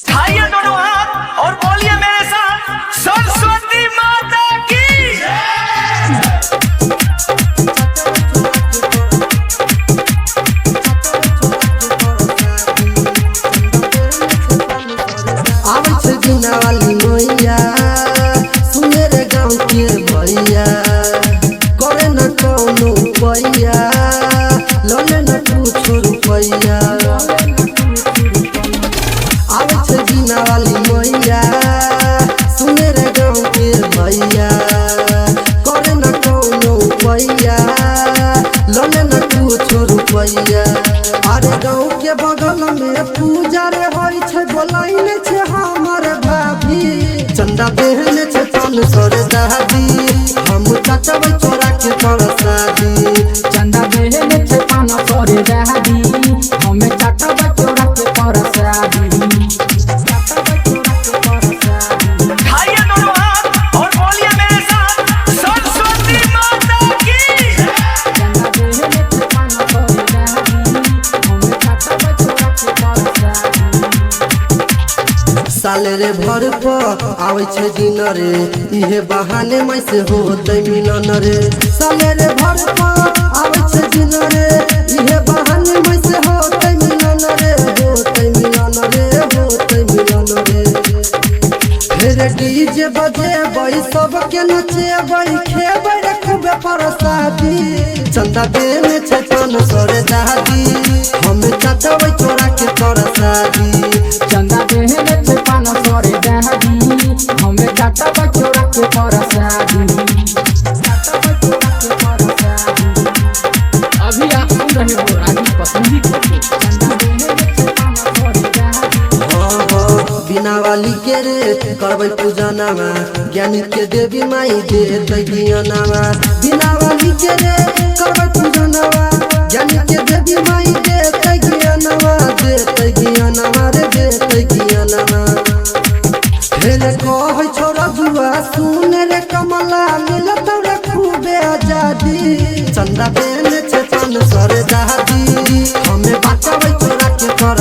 उठाइए दोनों हाथ और बोलिए मेरे साथ सरस्वती माता की। बिना वाली मैया सुने रे गाँव के भैया करे न कौनो पैया लले न कुछ रुपैया। आवे छे बिना वाली मैया सुने रे गाँव के भैया करे न कौनो पैया लले न कुछ रुपैया। अरे गाँव के बगल में पूजा रे होई छे बोलाइने छे हमर भाभी चंदा बहन छे तन सर दादी हम चचबै चोरा के परसादी। चंदा बहन छे तन सर दादी हम चचबै चोरा के परसादी। उठाइए दोनों हाथ और बोलिए मेरे साथ सरस्वती माता की। चंदा बहन छे तन सर दादी हम चचबै चोरा के परसादी। साले रे भर पर आवे छे दिन रे इहे बहाने मैं से होतै मिलन रे। साले रे भर पर आवे छे दिन रे इहे बहाने मैं से होतै मिलन रे होतै मिलन रे होतै मिलन रे। फिर डीजे बजेबै सबके नचेबै खेबै रे खूबे परसादी। चंदा बेन छे तन सर दादी हम चचबै चोरा के परसादी। चंदा बहन छे तन सर दादी हम चचबै चोरा के परसादी। अभी आप सुन रहे हो रागी पसंदी को। चंदा बहन छे तन सर दादी बिना वाली के रे करबै पूजनामा ज्ञानी के देवी माई देतै ज्ञानामा। बिना वाली के रे करबै पूजनामा ज्ञानी के देवी माई देतै ज्ञानामा देतै ज्ञानामा रे देतै ज्ञानामा। हेले कहै छोरा जुआ सुन रे कमला मिलत रे खूबे आजादी। चंदा बेन छे तन सर दादी हमें बचाबै चोरा के कर